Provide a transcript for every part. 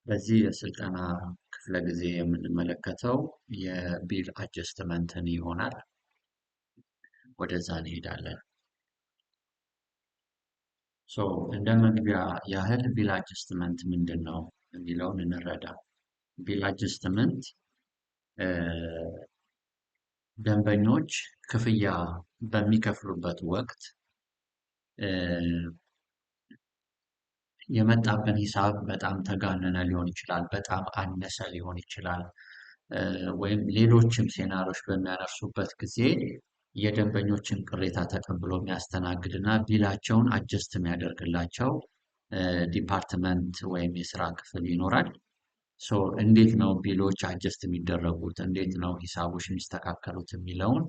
በዚህ የስልጠና ክፍለ ጊዜ የምንመለከተው የቢል አጀስትመንትን ይሆናል። ወደዛ እንሄዳለን። እንደ መግቢያ ያህል ቢል አጀስትመንት ምንድን ነው የሚለውን እንረዳ። ቢል አጀስትመንት ደንበኞች ክፍያ በሚከፍሉበት ወቅት የመጣብን ሂሳብ በጣም ተጋነነ ሊሆን ይችላል፣ በጣም አነሰ ሊሆን ይችላል፣ ወይም ሌሎችም ሴናሪዎች በሚያነሱበት ጊዜ የደንበኞችን ቅሬታ ተቀብሎ የሚያስተናግድ እና ቢላቸውን አጀስት የሚያደርግላቸው ዲፓርትመንት ወይም የስራ ክፍል ይኖራል። እንዴት ነው ቢሎች አጀስት የሚደረጉት፣ እንዴት ነው ሂሳቦች የሚስተካከሉት የሚለውን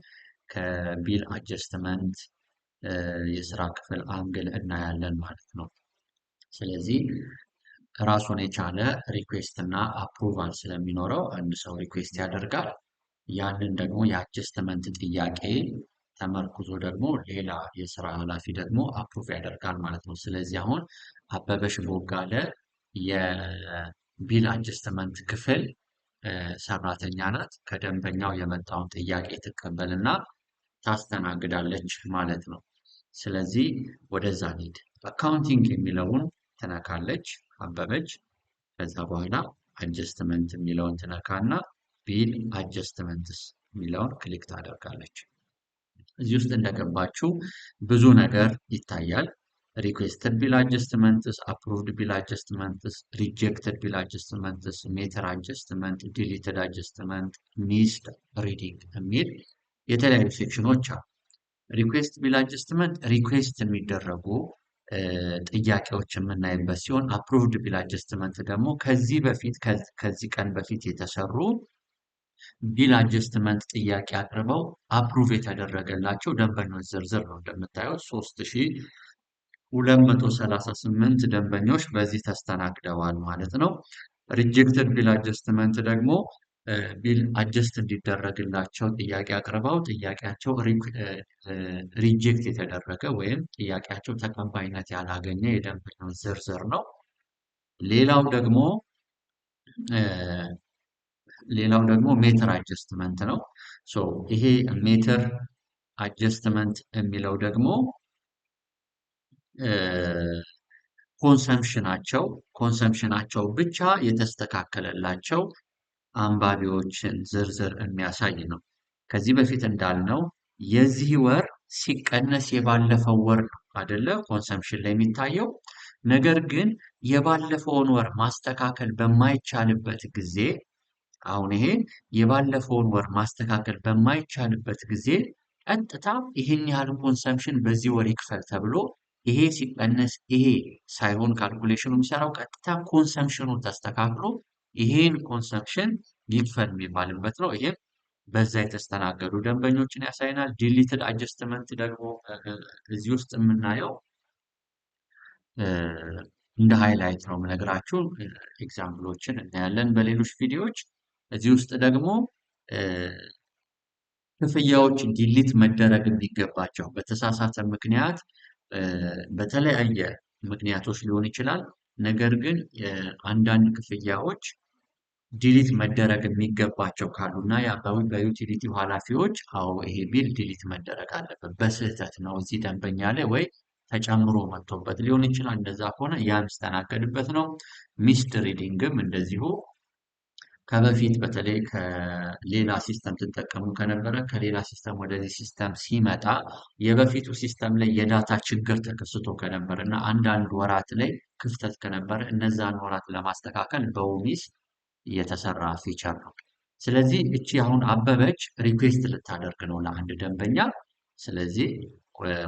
ከቢል አጀስትመንት የስራ ክፍል አንግል እናያለን ማለት ነው። ስለዚህ ራሱን የቻለ ሪኩዌስት እና አፕሩቫል ስለሚኖረው አንድ ሰው ሪኩዌስት ያደርጋል። ያንን ደግሞ የአጀስትመንት ጥያቄ ተመርኩዞ ደግሞ ሌላ የስራ ኃላፊ ደግሞ አፕሩቭ ያደርጋል ማለት ነው። ስለዚህ አሁን አበበሽ ቦጋለ የቢል አጀስትመንት ክፍል ሰራተኛ ናት። ከደንበኛው የመጣውን ጥያቄ ትቀበልና ታስተናግዳለች ማለት ነው። ስለዚህ ወደዛ እንሂድ። አካውንቲንግ የሚለውን ትነካለች አበበች። ከዛ በኋላ አጀስትመንት የሚለውን ትነካና ቢል አጀስትመንትስ የሚለውን ክሊክ ታደርጋለች። እዚህ ውስጥ እንደገባችሁ ብዙ ነገር ይታያል። ሪኩዌስትድ ቢል አጀስትመንትስ፣ አፕሩቭድ ቢል አጀስትመንትስ፣ ሪጀክትድ ቢል አጀስትመንትስ፣ ሜተር አጀስትመንት፣ ዲሊትድ አጀስትመንት፣ ሚስድ ሪዲንግ የሚል የተለያዩ ሴክሽኖች አሉ። ሪኩዌስት ቢል አጀስትመንት ሪኩዌስት የሚደረጉ ጥያቄዎች የምናይበት ሲሆን አፕሩቭድ ቢል አጀስትመንት ደግሞ ከዚህ ቀን በፊት የተሰሩ ቢል አጀስትመንት ጥያቄ አቅርበው አፕሩቭ የተደረገላቸው ደንበኞች ዝርዝር ነው። እንደምታዩት 3238 ደንበኞች በዚህ ተስተናግደዋል ማለት ነው። ሪጀክትድ ቢል አጀስትመንት ደግሞ ቢል አጀስት እንዲደረግላቸው ጥያቄ አቅርበው ጥያቄያቸው ሪጀክት የተደረገ ወይም ጥያቄያቸው ተቀባይነት ያላገኘ የደንበኞች ዝርዝር ነው። ሌላው ደግሞ ሜተር አጀስትመንት ነው። ይሄ ሜተር አጀስትመንት የሚለው ደግሞ ኮንሰምሽናቸው ብቻ የተስተካከለላቸው አንባቢዎችን ዝርዝር የሚያሳይ ነው። ከዚህ በፊት እንዳልነው የዚህ ወር ሲቀነስ የባለፈው ወር ነው አይደለ ኮንሰምሽን ላይ የሚታየው። ነገር ግን የባለፈውን ወር ማስተካከል በማይቻልበት ጊዜ አሁን ይሄ የባለፈውን ወር ማስተካከል በማይቻልበት ጊዜ ቀጥታ ይሄን ያህል ኮንሰምሽን በዚህ ወር ይክፈል ተብሎ ይሄ ሲቀነስ ይሄ ሳይሆን ካልኩሌሽኑ የሚሰራው ቀጥታ ኮንሰምሽኑ ተስተካክሎ ይሄን ኮንሰምሽን ይክፈል የሚባልበት ነው። ይሄም በዛ የተስተናገዱ ደንበኞችን ያሳይናል። ዲሊትድ አጀስትመንት ደግሞ እዚህ ውስጥ የምናየው እንደ ሃይላይት ነው የምነግራችሁ። ኤግዛምፕሎችን እናያለን በሌሎች ቪዲዮዎች። እዚህ ውስጥ ደግሞ ክፍያዎች ዲሊት መደረግ የሚገባቸው በተሳሳተ ምክንያት በተለያየ ምክንያቶች ሊሆን ይችላል። ነገር ግን አንዳንድ ክፍያዎች ዲሊት መደረግ የሚገባቸው ካሉ እና በዩቲሊቲው ኃላፊዎች አዎ ይሄ ቢል ዲሊት መደረግ አለበት በስህተት ነው እዚህ ደንበኛ ላይ ወይ ተጨምሮ መጥቶበት ሊሆን ይችላል። እንደዛ ከሆነ ያ የሚስተናገድበት ነው። ሚስድ ሪዲንግም እንደዚሁ ከበፊት በተለይ ከሌላ ሲስተም ትጠቀሙ ከነበረ ከሌላ ሲስተም ወደዚህ ሲስተም ሲመጣ የበፊቱ ሲስተም ላይ የዳታ ችግር ተከስቶ ከነበረ እና አንዳንድ ወራት ላይ ክፍተት ከነበረ እነዛን ወራት ለማስተካከል በውሚስ የተሰራ ፊቸር ነው። ስለዚህ እቺ አሁን አበበች ሪኩዌስት ልታደርግ ነው ለአንድ ደንበኛ። ስለዚህ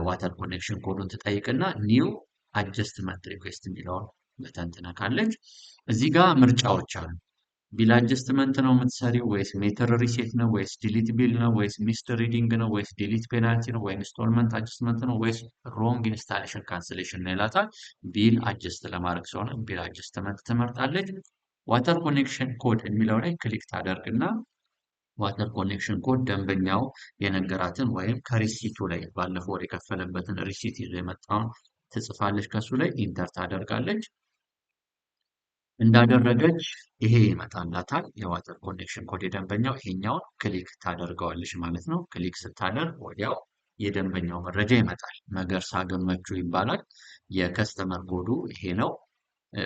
ዋተር ኮኔክሽን ኮዱን ትጠይቅና ኒው አጀስትመንት ሪኩዌስት የሚለውን በተን ትነካለች። እዚህ ጋር ምርጫዎች አሉ። ቢል አጀስትመንት ነው የምትሰሪው ወይስ ሜተር ሪሴት ነው ወይስ ዲሊት ቢል ነው ወይስ ሚስድ ሪዲንግ ነው ወይስ ዲሊት ፔናልቲ ነው ወይ ኢንስቶልመንት አጀስትመንት ነው ወይስ ሮንግ ኢንስታሌሽን ካንስሌሽን ነው ይላታል። ቢል አጀስት ለማድረግ ስለሆነ ቢል አጀስትመንት ትመርጣለች። ዋተር ኮኔክሽን ኮድ የሚለው ላይ ክሊክ ታደርግና ዋተር ኮኔክሽን ኮድ ደንበኛው የነገራትን ወይም ከሪሲቱ ላይ ባለፈው ወር የከፈለበትን ሪሲት ይዞ የመጣውን ትጽፋለች። ከሱ ላይ ኢንተር ታደርጋለች። እንዳደረገች ይሄ ይመጣላታል። የዋተር ኮኔክሽን ኮድ የደንበኛው ይሄኛውን ክሊክ ታደርገዋለች ማለት ነው። ክሊክ ስታደርግ ወዲያው የደንበኛው መረጃ ይመጣል። መገርሳ ገመቹ ይባላል። የከስተመር ኮዱ ይሄ ነው።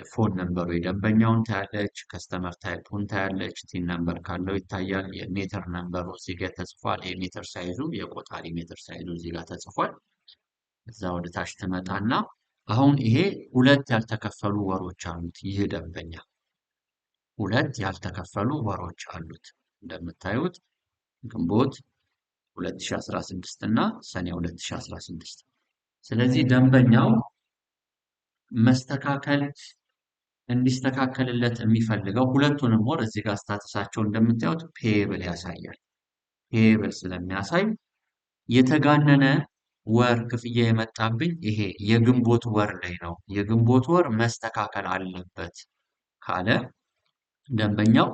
ፎን ነምበሩ የደንበኛውን ታያለች። ከስተመር ታይፑን ታያለች። ቲን ነምበር ካለው ይታያል። የሜትር ነምበሩ እዚህ ጋር ተጽፏል። የሜትር ሳይዙ የቆጣሪ ሜትር ሳይዙ እዚህ ጋር ተጽፏል። እዛ ወደ ታች ትመጣና አሁን ይሄ ሁለት ያልተከፈሉ ወሮች አሉት። ይህ ደንበኛ ሁለት ያልተከፈሉ ወሮች አሉት። እንደምታዩት ግንቦት 2016 እና ሰኔ 2016። ስለዚህ ደንበኛው መስተካከል እንዲስተካከልለት የሚፈልገው ሁለቱንም ወር እዚህ ጋር ስታተሳቸው እንደምታዩት ፔብል ያሳያል። ፔብል ስለሚያሳይ የተጋነነ ወር ክፍያ የመጣብኝ ይሄ የግንቦት ወር ላይ ነው። የግንቦት ወር መስተካከል አለበት ካለ ደንበኛው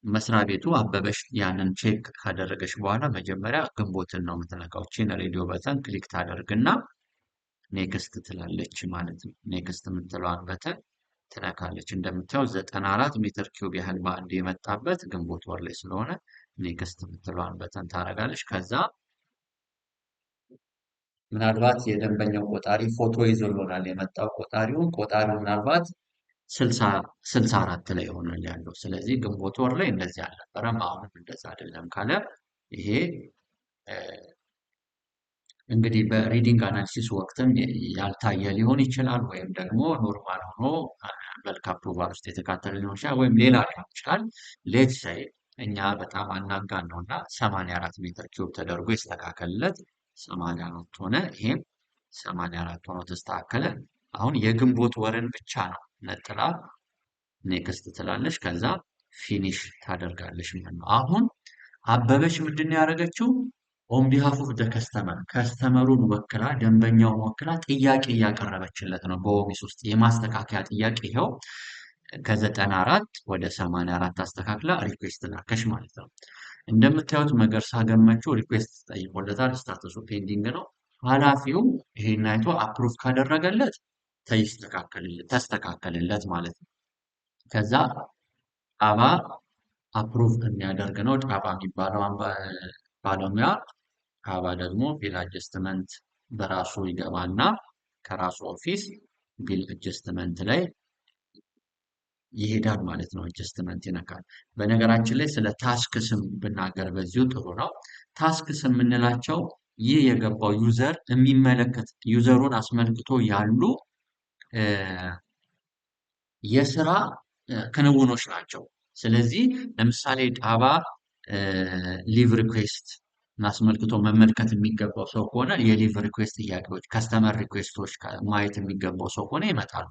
መስሪያ ቤቱ አበበሽ ያንን ቼክ ካደረገች በኋላ መጀመሪያ ግንቦትን ነው የምትነካው። ቺን ሬዲዮ በተን ክሊክ ታደርግና ኔክስት ትላለች ማለት ነው። ኔክስት የምትለዋን በተን ትነካለች። እንደምታየው 94 ሜትር ኪዩብ ያህል በአንድ የመጣበት ግንቦት ወር ላይ ስለሆነ ኔክስት የምትለዋን በተን ታደርጋለች። ከዛ ምናልባት የደንበኛው ቆጣሪ ፎቶ ይዞ ይሆናል የመጣው ቆጣሪው ምናልባት 64 ላይ ይሆናል ያለው። ስለዚህ ግንቦት ወር ላይ እንደዚህ አልነበረም፣ አሁንም እንደዛ አይደለም ካለ ይሄ እንግዲህ በሪዲንግ አናሊሲስ ወቅትም ያልታየ ሊሆን ይችላል፣ ወይም ደግሞ ኖርማል ሆኖ በልክ አፕሩቫል ውስጥ የተካተለ ሊሆን ይችላል፣ ወይም ሌላ ሊሆን ይችላል። ሌት ሳይ እኛ በጣም አናጋን ነው እና 84 ሜትር ኪዩብ ተደርጎ ይስተካከልለት 84 ሆነ። ይሄም 84 ሆኖ ተስተካከለ። አሁን የግንቦት ወርን ብቻ ነው ነጥላ ኔክስት ትላለች። ከዛ ፊኒሽ ታደርጋለች ማለት ነው። አሁን አበበች ምንድን ነው ያደረገችው? ኦን ቢሃፍ ኦፍ ደ ከስተመር ከስተመሩን ወክላ ደንበኛውን ወክላ ጥያቄ እያቀረበችለት ነው። በኦፊስ ውስጥ የማስተካከያ ጥያቄ ይኸው ከ94 ወደ 84 አስተካክላ ሪኩዌስት ላከሽ ማለት ነው። እንደምታዩት መገርሳ ገመቹ ሪኩዌስት ጠይቆለታል። ስታተሱ ፔንዲንግ ነው። ኃላፊው ይሄን አይቶ አፕሩቭ ካደረገለት ተስተካከልለት ማለት ነው። ከዛ ጣባ አፕሩቭ የሚያደርግ ነው። ጣባ የሚባለው ባለሙያ ጣባ ደግሞ ቢል አጀስትመንት በራሱ ይገባና ከራሱ ኦፊስ ቢል አጀስትመንት ላይ ይሄዳል ማለት ነው። አጀስትመንት ይነካል። በነገራችን ላይ ስለ ታስክ ስም ብናገር በዚሁ ጥሩ ነው። ታስክ ስም የምንላቸው ይህ የገባው ዩዘር የሚመለከት ዩዘሩን አስመልክቶ ያሉ የስራ ክንውኖች ናቸው። ስለዚህ ለምሳሌ ጣባ ሊቭ ሪኩዌስት አስመልክቶ መመልከት የሚገባው ሰው ከሆነ የሊቭ ሪኩዌስት ጥያቄዎች፣ ከስተመር ሪኩዌስቶች ማየት የሚገባው ሰው ከሆነ ይመጣሉ።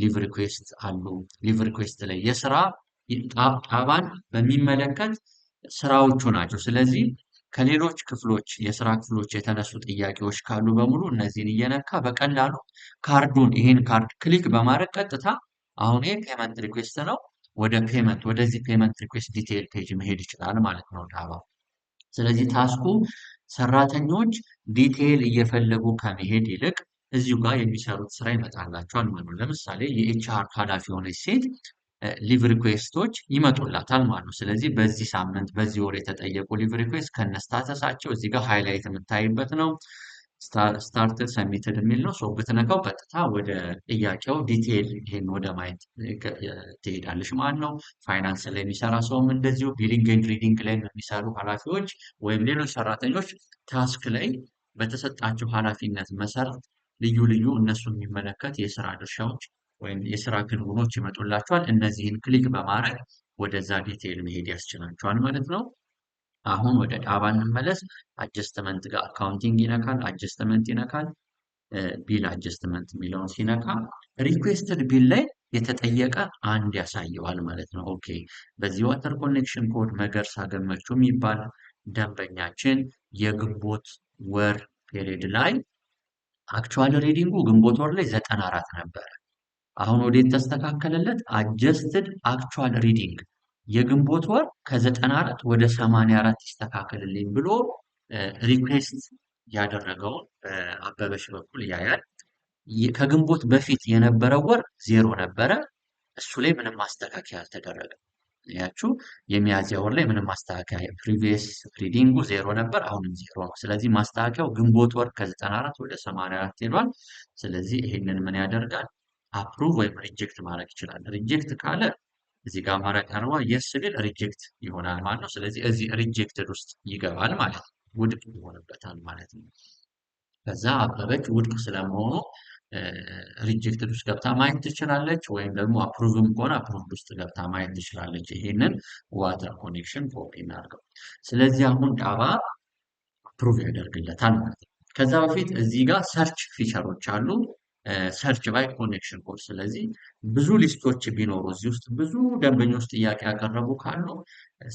ሊቭ ሪኩዌስት አሉ። ሊቭ ሪኩዌስት ላይ የስራ ጣባን በሚመለከት ስራዎቹ ናቸው። ስለዚህ ከሌሎች ክፍሎች የስራ ክፍሎች የተነሱ ጥያቄዎች ካሉ በሙሉ እነዚህን እየነካ በቀላሉ ካርዱን ይህን ካርድ ክሊክ በማድረግ ቀጥታ አሁን ይሄ ፔመንት ሪኩዌስት ነው፣ ወደ ፔመንት ወደዚህ ፔመንት ሪኩዌስት ዲቴይል ፔጅ መሄድ ይችላል ማለት ነው ጣባ። ስለዚህ ታስኩ ሰራተኞች ዲቴይል እየፈለጉ ከመሄድ ይልቅ እዚሁ ጋር የሚሰሩት ስራ ይመጣላቸዋል ማለት ነው። ለምሳሌ የኤችአር ኃላፊ የሆነች ሴት ሊቭ ሪኩዌስቶች ይመጡላታል ማለት ነው። ስለዚህ በዚህ ሳምንት በዚህ ወር የተጠየቁ ሊቭ ሪኩዌስት ከነስታተሳቸው እዚህ ጋር ሃይላይት የምታይበት ነው። ስታርትድ ሰሚትድ የሚል ነው። ሰው ብትነካው ቀጥታ ወደ ጥያቄው ዲቴይል ይሄን ወደ ማየት ትሄዳለች ማለት ነው። ፋይናንስ ላይ የሚሰራ ሰውም እንደዚሁ ቢሊንግ ኤንድ ሪዲንግ ላይ የሚሰሩ ኃላፊዎች ወይም ሌሎች ሰራተኞች ታስክ ላይ በተሰጣቸው ኃላፊነት መሰረት ልዩ ልዩ እነሱን የሚመለከት የስራ ድርሻዎች ወይም የስራ ክንውኖች ይመጡላቸዋል። እነዚህን ክሊክ በማድረግ ወደዛ ዲቴይል መሄድ ያስችላቸዋል ማለት ነው። አሁን ወደ ጣባ እንመለስ። አጀስትመንት ጋር አካውንቲንግ ይነካል፣ አጀስትመንት ይነካል። ቢል አጀስትመንት የሚለውን ሲነካ ሪኩዌስትድ ቢል ላይ የተጠየቀ አንድ ያሳየዋል ማለት ነው። ኦኬ በዚህ ዋተር ኮኔክሽን ኮድ መገርሳ ገመቹ የሚባል ደንበኛችን የግንቦት ወር ፔሪድ ላይ አክቹዋል ሪዲንጉ ግንቦት ወር ላይ 94 ነበረ። አሁን ወዴት ተስተካከለለት? አጀስትድ አክቹዋል ሪዲንግ የግንቦት ወር ከ94 ወደ 84 ይስተካከልልኝ ብሎ ሪኩዌስት ያደረገውን አበበሽ በኩል ያያል። ከግንቦት በፊት የነበረው ወር 0 ነበረ። እሱ ላይ ምንም ማስተካከያ አልተደረገም። ያችሁ የሚያዝያ ወር ላይ ምንም ማስተካከያ ፕሪቪየስ ሪዲንጉ ዜሮ ነበር፣ አሁንም ዜሮ ነው። ስለዚህ ማስተካከያው ግንቦት ወር ከ94 ወደ 84 ሄዷል። ስለዚህ ይሄንን ምን ያደርጋል? አፕሩቭ ወይም ሪጀክት ማድረግ ይችላል። ሪጀክት ካለ እዚህ ጋር አማራጭ አርባ የስ ቢል ሪጀክት ይሆናል ማለት ነው። ስለዚህ እዚህ ሪጀክትድ ውስጥ ይገባል ማለት ነው። ውድቅ ይሆንበታል ማለት ነው። ከዛ አበበች ውድቅ ስለመሆኑ ሪጀክትድ ውስጥ ገብታ ማየት ትችላለች፣ ወይም ደግሞ አፕሩቭም ከሆነ አፕሩቭድ ውስጥ ገብታ ማየት ትችላለች። ይሄንን ዋተር ኮኔክሽን ኮፒ እናድርገው። ስለዚህ አሁን ዳባ አፕሩቭ ያደርግለታል ማለት ነው። ከዛ በፊት እዚህ ጋር ሰርች ፊቸሮች አሉ። ሰርች ባይ ኮኔክሽን ኮድ። ስለዚህ ብዙ ሊስቶች ቢኖሩ እዚህ ውስጥ ብዙ ደንበኞች ጥያቄ ያቀረቡ ካሉ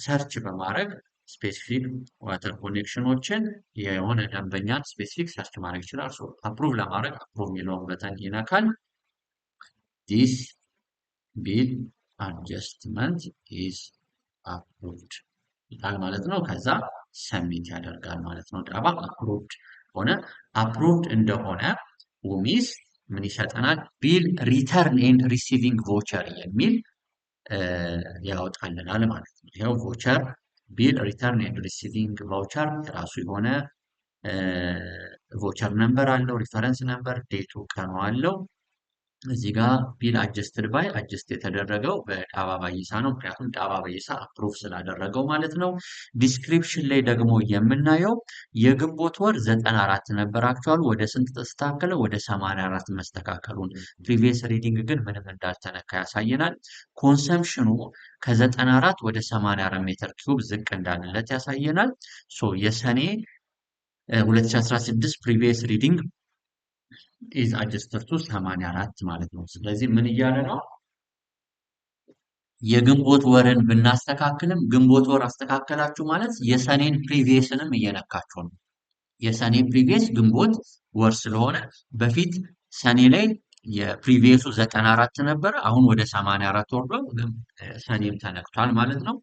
ሰርች በማድረግ ስፔሲፊክ ዋተር ኮኔክሽኖችን የሆነ ደንበኛን ስፔሲፊክ ሰርች ማድረግ ይችላል። አፕሩቭ ለማድረግ አፕሩቭ የሚለውን በተን ይነካል። ዲስ ቢል አድጀስትመንት ኢዝ አፕሩቭድ ይላል ማለት ነው። ከዛ ሰሚት ያደርጋል ማለት ነው። ዳባ አፕሩቭድ ሆነ። አፕሩቭድ እንደሆነ ውሚስ ምን ይሰጠናል? ቢል ሪተርን ኤንድ ሪሲቪንግ ቮቸር የሚል ያወጣልናል ማለት ነው። ይኸው ቮቸር ቢል ሪተርን ኤንድ ሪሲቪንግ ቫውቸር የራሱ የሆነ ቮቸር ነምበር አለው፣ ሪፈረንስ ነምበር፣ ዴቱ ቀኑ አለው። እዚህ ጋር ቢል አጀስትድ ባይ አጀስት የተደረገው በዳባ ባይሳ ነው። ምክንያቱም ዳባ ባይሳ አፕሩቭ ስላደረገው ማለት ነው። ዲስክሪፕሽን ላይ ደግሞ የምናየው የግንቦት ወር 94 ነበር አክቹዋል ወደ ስንት ተስተካከለ? ወደ 84 መስተካከሉን። ፕሪቪየስ ሪዲንግ ግን ምንም እንዳልተነካ ያሳየናል። ኮንሰምፕሽኑ ከ94 ወደ 84 ሜትር ኪዩብ ዝቅ እንዳለለት ያሳየናል። ሶ የሰኔ 2016 ፕሪቪየስ ሪዲንግ ኢዝ አጀስተድ ቱ 84 ማለት ነው። ስለዚህ ምን እያለ ነው? የግንቦት ወርን ብናስተካክልም ግንቦት ወር አስተካከላችሁ ማለት የሰኔን ፕሪቪየስንም እየነካችሁ ነው። የሰኔ ፕሪቪየስ ግንቦት ወር ስለሆነ በፊት ሰኔ ላይ የፕሪቪየሱ 94 ነበረ፣ አሁን ወደ 84 ወርዶ ሰኔም ተነክቷል ማለት ነው።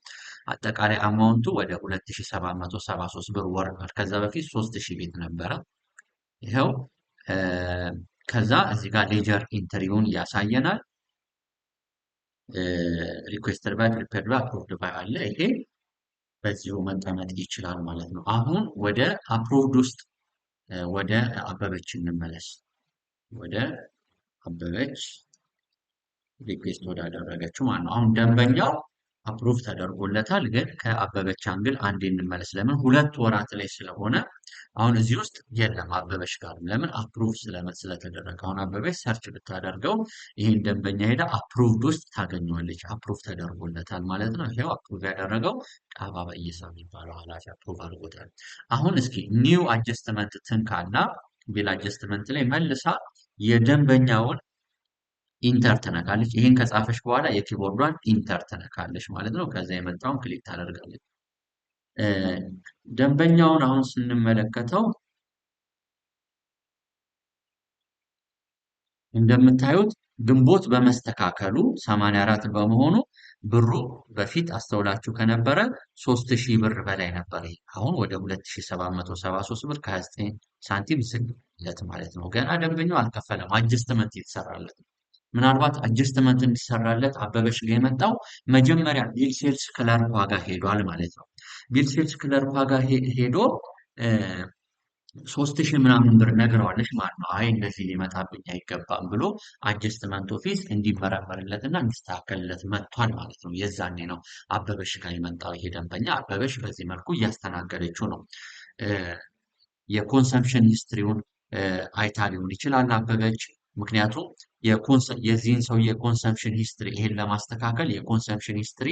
አጠቃላይ አማውንቱ ወደ 2773 ብር ወርዷል። ከዛ በፊት 3000 ቤት ነበረ። ይኸው ከዛ እዚህ ጋር ሌጀር ኢንተሪውን ያሳየናል። ሪኩዌስትድ ባይ ፕሪፔርድ ባይ አፕሩቭድ ባይ አለ። ይሄ በዚሁ መቀመጥ ይችላል ማለት ነው። አሁን ወደ አፕሩቭድ ውስጥ ወደ አበበች እንመለስ። ወደ አበበች ሪኩዌስት ወዳደረገችው ማለት ነው። አሁን ደንበኛው አፕሩቭ ተደርጎለታል፣ ግን ከአበበች አንግል አንዴ እንመለስ። ለምን? ሁለት ወራት ላይ ስለሆነ አሁን እዚህ ውስጥ የለም አበበች ጋር። ለምን? አፕሩቭ ስለተደረገ። አሁን አበበች ሰርች ብታደርገው ይህን ደንበኛ ሄዳ አፕሩቭድ ውስጥ ታገኘዋለች። አፕሩቭ ተደርጎለታል ማለት ነው። ይሄው አፕሩቭ ያደረገው ዳባ ባይሳ የሚባለው ኃላፊ አፕሩቭ አድርጎታል። አሁን እስኪ ኒው አጀስትመንት ትንካና ቢል አጀስትመንት ላይ መልሳ የደንበኛውን ኢንተር ትነካለች። ይህን ከጻፈች በኋላ የኪቦርዷን ኢንተር ትነካለች ማለት ነው። ከዛ የመጣውን ክሊክ ታደርጋለች። ደንበኛውን አሁን ስንመለከተው እንደምታዩት ግንቦት በመስተካከሉ 84 በመሆኑ ብሩ በፊት አስተውላችሁ ከነበረ 3000 ብር በላይ ነበር። አሁን ወደ 2773 ብር ከ29 ሳንቲም ዝቅለት ማለት ነው። ገና ደንበኛው አልከፈለም፣ አጀስትመንት የተሰራለት ነው። ምናልባት አጀስትመንት እንዲሰራለት አበበች ጋር የመጣው መጀመሪያ ቢል ሴልስ ክለርክ ዋጋ ሄዷል ማለት ነው። ቢል ሴልስ ክለርክ ዋጋ ሄዶ 3000 ምናምን ብር ነግረዋለች ማለት ነው። አይ እንደዚህ ሊመጣብኝ አይገባም ብሎ አጀስትመንት ኦፊስ እንዲመረመርለት እና እንዲስተካከልለት መጥቷል ማለት ነው። የዛኔ ነው አበበሽ ጋር የመጣው ይሄ ደንበኛ። አበበሽ በዚህ መልኩ እያስተናገደችው ነው። የኮንሰምፕሽን ሂስትሪውን አይታ ሊሆን ይችላል አበበች። ምክንያቱም የዚህን ሰው የኮንሰምፕሽን ሂስትሪ ይሄን ለማስተካከል የኮንሰምፕሽን ሂስትሪ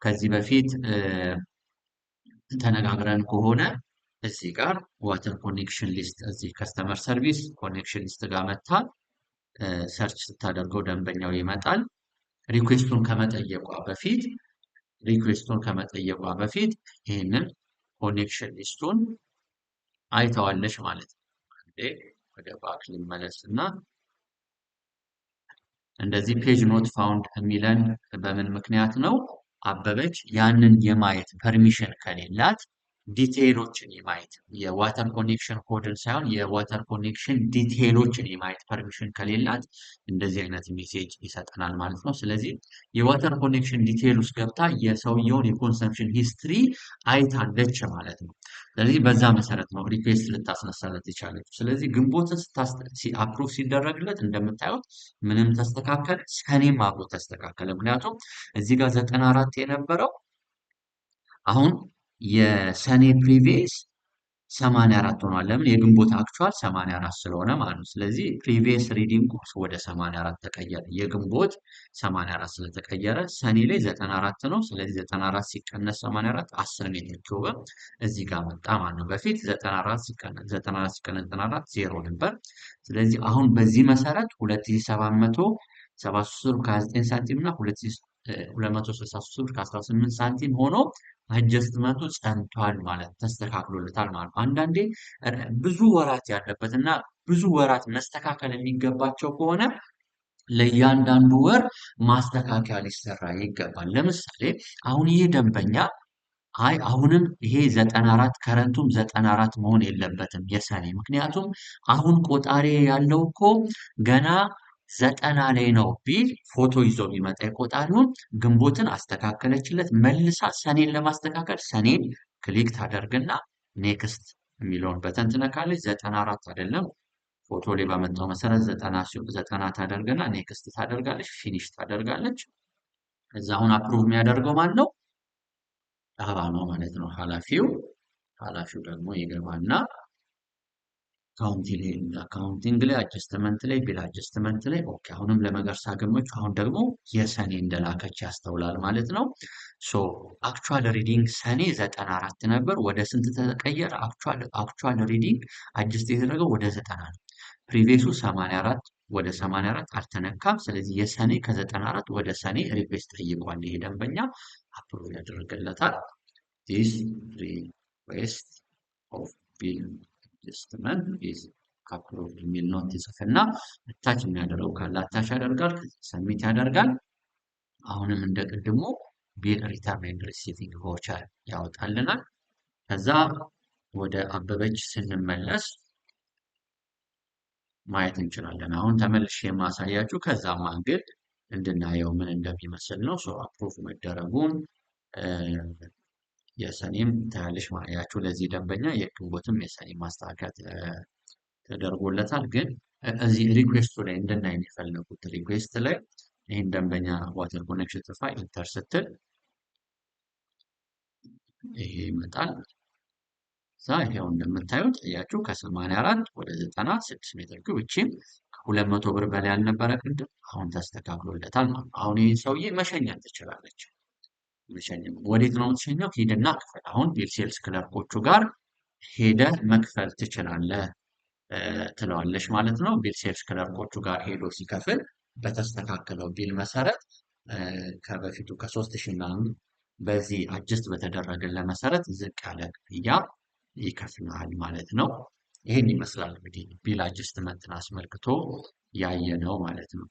ከዚህ በፊት ተነጋግረን ከሆነ እዚህ ጋር ዋተር ኮኔክሽን ሊስት እዚህ ከስተመር ሰርቪስ ኮኔክሽን ሊስት ጋር መታ ሰርች ስታደርገው ደንበኛው ይመጣል። ሪኩዌስቱን ከመጠየቋ በፊት ይህንን ኮኔክሽን ሊስቱን አይተዋለች ማለት ነው። ወደ ባክ ልመለስ እና እንደዚህ ፔጅ ኖት ፋውንድ የሚለን በምን ምክንያት ነው? አበበች ያንን የማየት ፐርሚሽን ከሌላት ዲቴይሎችን የማየት የዋተር ኮኔክሽን ኮድን ሳይሆን የዋተር ኮኔክሽን ዲቴይሎችን የማየት ፐርሚሽን ከሌላት እንደዚህ አይነት ሜሴጅ ይሰጠናል ማለት ነው። ስለዚህ የዋተር ኮኔክሽን ዲቴይል ውስጥ ገብታ የሰውየውን የኮንሰምፕሽን ሂስትሪ አይታለች ማለት ነው። ስለዚህ በዛ መሰረት ነው ሪኩዌስት ልታስነሳለት የቻለችው። ስለዚህ ግንቦትን አፕሩቭ ሲደረግለት እንደምታዩት ምንም ተስተካከለ፣ ሰኔም አብሮ ተስተካከለ። ምክንያቱም እዚህ ጋር 94 የነበረው አሁን የሰኔ ፕሪቪየስ 84 ሆኗል። ለምን? የግንቦት አክቹዋል 84 ስለሆነ ማለት ነው። ስለዚህ ፕሪቪየስ ሪዲንግ ወደ 84 ተቀየረ። የግንቦት 84 ስለተቀየረ ሰኔ ላይ 94 ነው። ስለዚህ 94 ሲቀነስ 84 10 ነው የተኪውበ እዚህ ጋር መጣ ማለት ነው። በፊት 94 ሲቀነስ 94 ዜሮ ነበር። ስለዚህ አሁን በዚህ መሰረት 2773 ብር ከ29 ሳንቲም እና 263 ብር ከ18 ሳንቲም ሆኖ አጀስትመንቱ ጸንቷል ማለት ተስተካክሎለታል ማለት ነው። አንዳንዴ ብዙ ወራት ያለበት እና ብዙ ወራት መስተካከል የሚገባቸው ከሆነ ለእያንዳንዱ ወር ማስተካከያ ሊሰራ ይገባል። ለምሳሌ አሁን ይህ ደንበኛ አይ አሁንም ይሄ 94 ከረንቱም 94 መሆን የለበትም የሰኔ ምክንያቱም አሁን ቆጣሪ ያለው እኮ ገና 90 ላይ ነው ቢል ፎቶ ይዞ ቢመጣ የቆጣሪውን ግንቦትን አስተካከለችለት መልሳ ሰኔን ለማስተካከል ሰኔን ክሊክ ታደርግና ኔክስት የሚለውን በተን ትነካለች። 94 አይደለም ፎቶ ላይ ባመጣው መሰረት 90 ታደርግና ኔክስት ታደርጋለች፣ ፊኒሽ ታደርጋለች። እዛ አሁን አፕሩቭ የሚያደርገው ማን ነው? ጣባ ነው ማለት ነው። ኃላፊው ደግሞ ይገባና አካውንቲንግ ላይ አጀስትመንት ላይ ቢል አጀስትመንት ላይ ኦኬ አሁንም ለመገርሳ ገመቹ አሁን ደግሞ የሰኔ እንደላከች ያስተውላል ማለት ነው። ሶ አክቹዋል ሪዲንግ ሰኔ 94 ነበር ወደ ስንት ተቀየረ? አክቹዋል ሪዲንግ አጀስት የተደረገው ወደ 90 ነው። ፕሪቪየሱ 84 ወደ 84 አልተነካም። ስለዚህ የሰኔ ከ94 ወደ ሰኔ ሪኩዌስት ጠይቋል። ይሄ ደንበኛ አፕሩቭ ያደርግለታል። ዲስ ሪኩዌስት ኦፍ ቢል አጀስትመንት ኢዝ አፕሩቭድ የሚል ኖት ይጽፍና አታች የሚያደርገው ካለ አታች ያደርጋል። ሰሚት ያደርጋል። አሁንም እንደ ቅድሞ ቢል ሪተርን ኤንድ ሪሲቪንግ ቫውቸር ያወጣልናል። ከዛ ወደ አበበች ስንመለስ ማየት እንችላለን። አሁን ተመልሼ የማሳያችሁ ከዛም አንግል እንድናየው ምን እንደሚመስል ነው። ሶ አፕሩቭ መደረጉን የሰኔም ታያለሽ ማያችሁ ለዚህ ደንበኛ የግንቦትም የሰኔ ማስተካከያ ተደርጎለታል። ግን እዚህ ሪኩዌስቱ ላይ እንድናይ የፈለጉት ሪኩዌስት ላይ ይህን ደንበኛ ዋተር ኮኔክሽን ጥፋ ኢንተር ስትል ይሄ ይመጣል። እዛ ይሄው እንደምታዩት እያችሁ ከ84 ወደ 96 ሜትር ኪዩብ እቺም ከ200 ብር በላይ ያልነበረ ቅድም አሁን ተስተካክሎለታል ማለት ነው። አሁን ይህን ሰውዬ መሸኘት ትችላለች። ወዴት ነው የምትሸኘው? ሂድና ክፈል። አሁን ቢል ሴልስ ክለርኮቹ ጋር ሄደ መክፈል ትችላለህ ትለዋለች ማለት ነው። ቢል ሴልስ ክለርኮቹ ጋር ሄዶ ሲከፍል በተስተካከለው ቢል መሰረት ከበፊቱ ከ3000 ምናምን በዚህ አጀስት በተደረገለት መሰረት ዝቅ ያለ ክፍያ ይከፍላል ማለት ነው። ይህን ይመስላል እንግዲህ ቢል አጀስትመንትን አስመልክቶ ያየነው ማለት ነው።